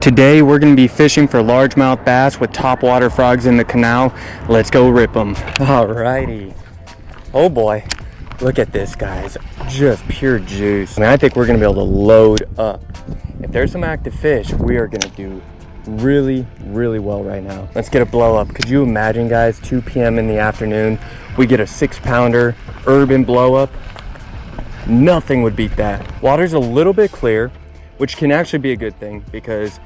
Today we're going to be fishing for largemouth bass with topwater frogs in the canal. Let's go rip them. Alrighty. Oh boy. Look at this, guys. Just pure juice. I think we're going to be able to load up. If there's some active fish, we are going to do really well right now. Let's get a blow up. Could you imagine, guys, 2 p.m. in the afternoon, we get a 6-pounder urban blow up? Nothing would beat that. Water's a little bit clear, which can actually be a good thing because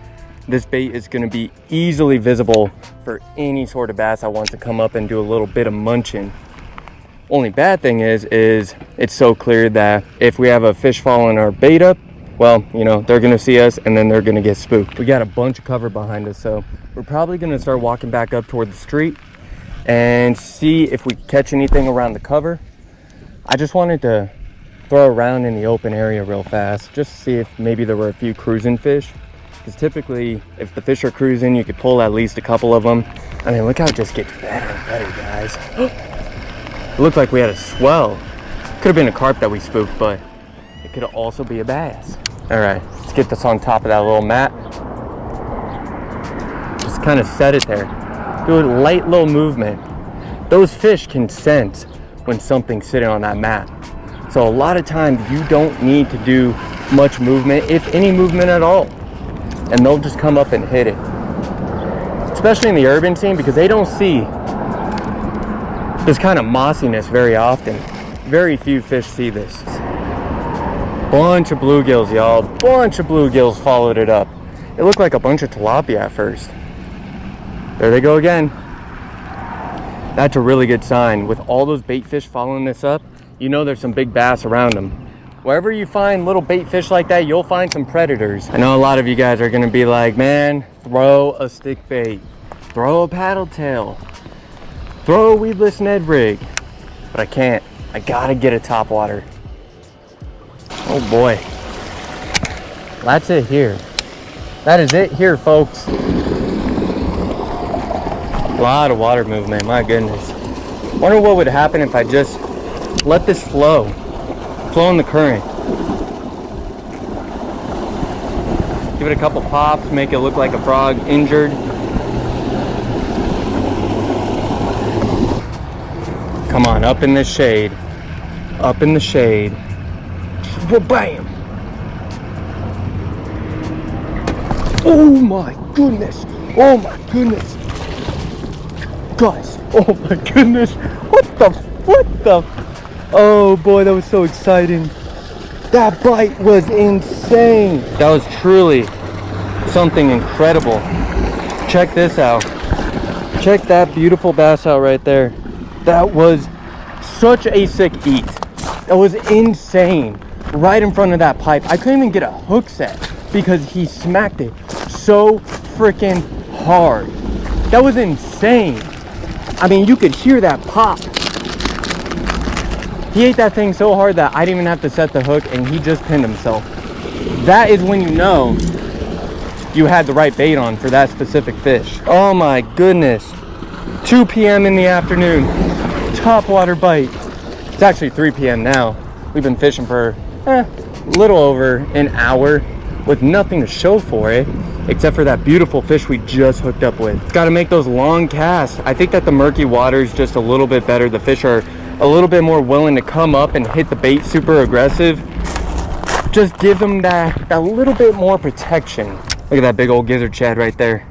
this bait is going to be easily visible for any sort of bass that wants to come up and do a little bit of munching. Only bad thing is it's so clear that if we have a fish following our bait up, well, you know, they're going to see us and then they're going to get spooked. We got a bunch of cover behind us, so we're probably going to start walking back up toward the street and see if we catch anything around the cover. I just wanted to throw around in the open area real fast just to see if maybe there were a few cruising fish, because typically if the fish are cruising you could pull at least a couple of them. I mean, look how it just gets better and better, guys. It looked like we had a swell. Could have been a carp that we spooked, but it could also be a bass. All right, let's get this on top of that little mat. Just kind of set it there. Do a light little movement. Those fish can sense when something's sitting on that mat. So a lot of times you don't need to do much movement, if any movement at all, and they'll just come up and hit it. Especially in the urban scene, because they don't see this kind of mossiness very often. Very few fish see this. Bunch of bluegills, y'all. Bunch of bluegills followed it up. It looked like a bunch of tilapia at first. There they go again. That's a really good sign. With all those bait fish following this up, you know there's some big bass around them. Wherever you find little bait fish like that, you'll find some predators. I know a lot of you guys are gonna be like, man, throw a stick bait, throw a paddle tail, throw a weedless Ned rig. But I can't. I gotta get a topwater. Oh boy. That's it here. That is it here, folks. A lot of water movement, my goodness. Wonder what would happen if I just let this flow in the current. Give it a couple pops, make it look like a frog injured. Come on, up in the shade. Up in the shade. Bam! Oh my goodness! Oh my goodness! Guys, oh my goodness! What the? Oh boy, that was so exciting. That bite was insane. That was truly something incredible. Check this out. Check that beautiful bass out right there. That was such a sick eat. That was insane. Right in front of that pipe. I couldn't even get a hook set because he smacked it so freaking hard. That was insane. I mean, you could hear that pop. He ate that thing so hard that I didn't even have to set the hook and he just pinned himself. That is when you know you had the right bait on for that specific fish. Oh my goodness. 2 p.m. in the afternoon. Topwater bite. It's actually 3 p.m. now. We've been fishing for a little over an hour with nothing to show for it except for that beautiful fish we just hooked up with. It's got to make those long casts. I think that the murky water is just a little bit better. The fish are a little bit more willing to come up and hit the bait super aggressive. Just give them that little bit more protection. Look at that big old gizzard shad right there.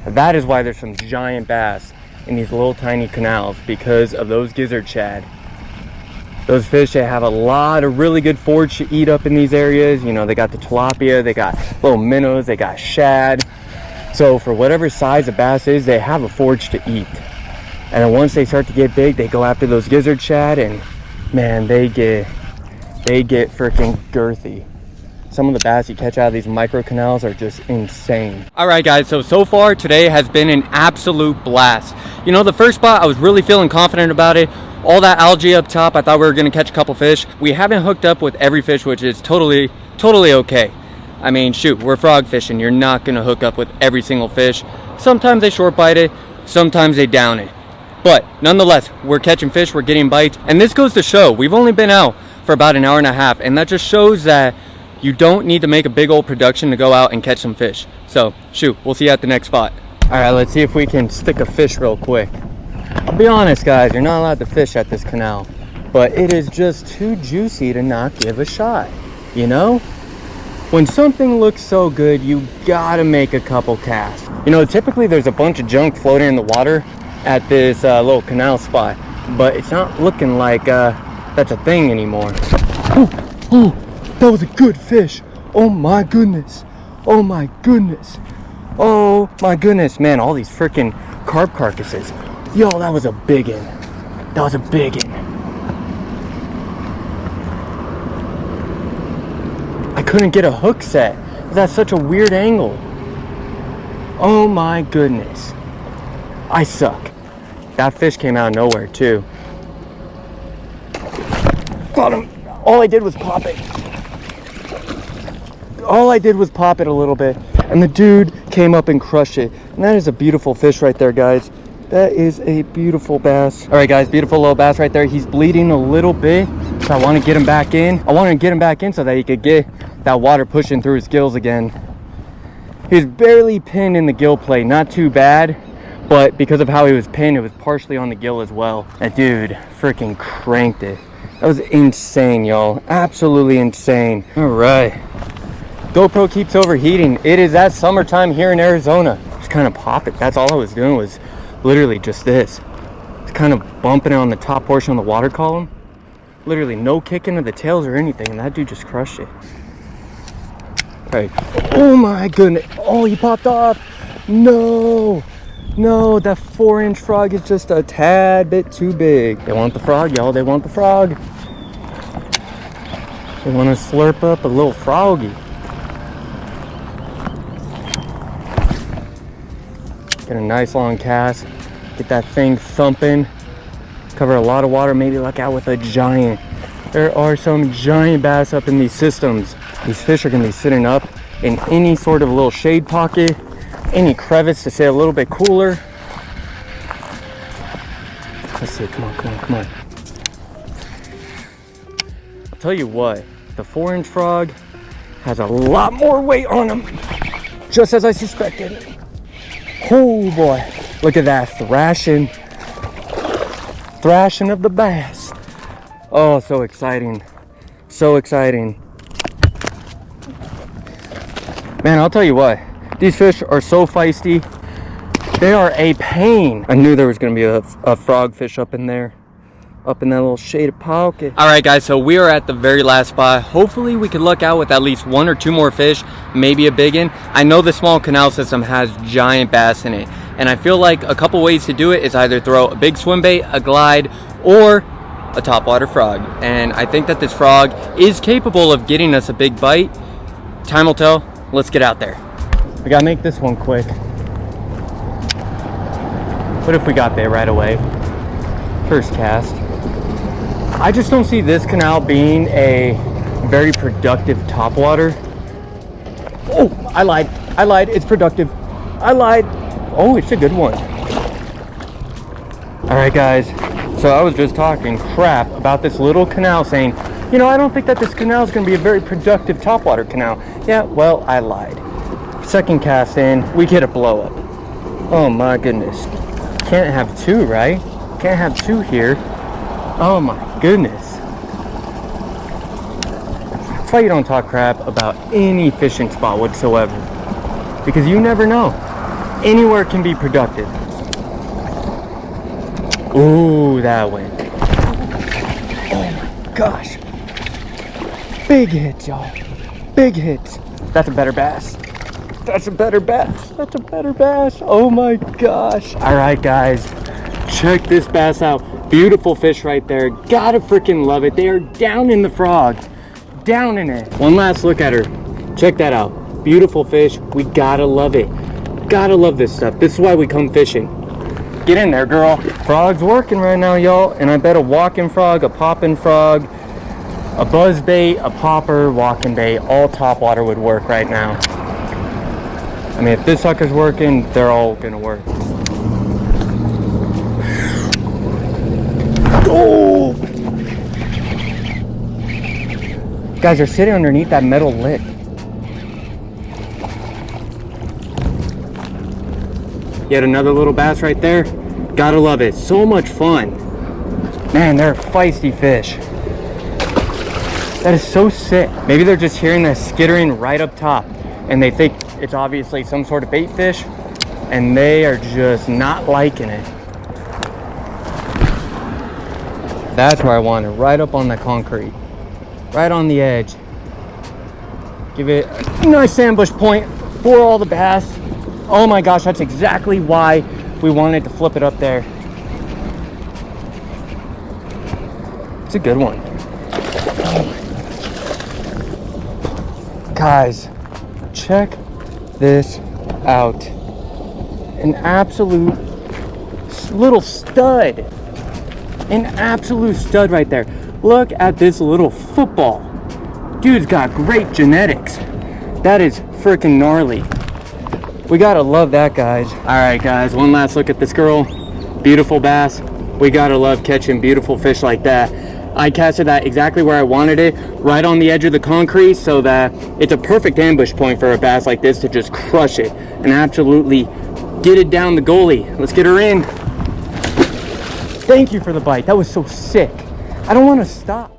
That is why there's some giant bass in these little tiny canals, because of those gizzard shad. Those fish, they have a lot of really good forage to eat up in these areas. You know, they got the tilapia, they got little minnows, they got shad. So for whatever size the bass is, they have a forage to eat. And then once they start to get big, they go after those gizzard shad, and man, they get freaking girthy. Some of the bass you catch out of these micro canals are just insane. All right, guys, so far today has been an absolute blast. You know, the first spot, I was really feeling confident about it. All that algae up top, I thought we were gonna catch a couple fish. We haven't hooked up with every fish, which is totally okay. I mean, shoot, we're frog fishing. You're not gonna hook up with every single fish. Sometimes they short bite it, sometimes they down it. But nonetheless, we're catching fish, we're getting bites. And this goes to show, we've only been out for about an hour and a half. And that just shows that You don't need to make a big old production to go out and catch some fish. So shoot, we'll see you at the next spot. All right, let's see if we can stick a fish real quick. I'll be honest, guys, you're not allowed to fish at this canal, but it is just too juicy to not give a shot, you know? When something looks so good, you gotta make a couple casts. You know, typically there's a bunch of junk floating in the water at this little canal spot, but it's not looking like that's a thing anymore. Oh, that was a good fish. Oh my goodness. Oh my goodness. Oh my goodness, man, all these freaking carp carcasses. Yo, that was a big one. That was a big one. I couldn't get a hook set. That's such a weird angle. Oh my goodness. I suck. That fish came out of nowhere too. Got him. All I did was pop it. All I did was pop it a little bit, and the dude came up and crushed it. And that is a beautiful fish right there, guys. That is a beautiful bass. All right, guys, beautiful little bass right there. He's bleeding a little bit, so I want to get him back in. I want to get him back in so that he could get that water pushing through his gills again. He's barely pinned in the gill plate, not too bad, but because of how he was pinned, it was partially on the gill as well. That dude freaking cranked it. That was insane, y'all. Absolutely insane. All right. GoPro keeps overheating. It is that summertime here in Arizona. Just kind of pop it. That's all I was doing, was literally just this. It's kind of bumping it on the top portion of the water column. Literally no kicking of the tails or anything, and that dude just crushed it. All right. Oh my goodness. Oh, he popped off. No. No, that 4-inch frog is just a tad bit too big. They want the frog, y'all. They want the frog. They want to slurp up a little froggy. Get a nice long cast. Get that thing thumping. Cover a lot of water. Maybe luck out with a giant. There are some giant bass up in these systems. These fish are going to be sitting up in any sort of little shade pocket, any crevice to stay a little bit cooler. Let's see. Come on, come on, come on. I'll tell you what, the 4-inch frog has a lot more weight on him, just as I suspected. Oh boy, look at that thrashing of the bass. Oh, so exciting. So exciting. Man, I'll tell you what, these fish are so feisty. They are a pain. I knew there was gonna be a frog fish up in there, up in that little shaded pocket. All right, guys, so we are at the very last spot. Hopefully we can luck out with at least 1 or 2 more fish, maybe a big one. I know the small canal system has giant bass in it, and I feel like a couple ways to do it is either throw a big swim bait, a glide, or a topwater frog. And I think that this frog is capable of getting us a big bite. Time will tell. Let's get out there. We gotta make this one quick. What if we got there right away? First cast. I just don't see this canal being a very productive topwater. Oh, I lied. I lied. It's productive. I lied. Oh, it's a good one. All right, guys. So I was just talking crap about this little canal, saying, you know, I don't think that this canal is going to be a very productive topwater canal. Yeah, well, I lied. Second cast in, we get a blow up. Oh my goodness. Can't have 2, right? Can't have 2 here. Oh my goodness. That's why you don't talk crap about any fishing spot whatsoever, because you never know. Anywhere can be productive. Ooh, that went. Oh my gosh. Big hits, y'all. Big hits. That's a better bass. That's a better bass. That's a better bass. Oh my gosh. All right, guys. Check this bass out. Beautiful fish right there. Gotta freaking love it. They are down in the frog. Down in it. One last look at her. Check that out. Beautiful fish. We gotta love it. Gotta love this stuff. This is why we come fishing. Get in there, girl. Frog's working right now, y'all. And I bet a walking frog, a popping frog, a buzz bait, a popper, walking bait, all topwater would work right now. I mean, if this sucker's working, they're all gonna work. Oh! Guys, they're sitting underneath that metal lid. Yet another little bass right there. Gotta love it. So much fun. Man, they're feisty fish. That is so sick. Maybe they're just hearing that skittering right up top and they think it's obviously some sort of bait fish and they are just not liking it. That's where I want it, right up on the concrete. Right on the edge. Give it a nice ambush point for all the bass. Oh my gosh, that's exactly why we wanted to flip it up there. It's a good one. Guys, check this out. An absolute little stud. An absolute stud right there. Look at this little football. Dude's got great genetics. That is freaking gnarly. We gotta love that, guys. All right, guys, one last look at this girl. Beautiful bass. We gotta love catching beautiful fish like that. I casted that exactly where I wanted it, right on the edge of the concrete, so that it's a perfect ambush point for a bass like this to just crush it and absolutely get it down the goalie. Let's get her in. Thank you for the bite. That was so sick. I don't want to stop.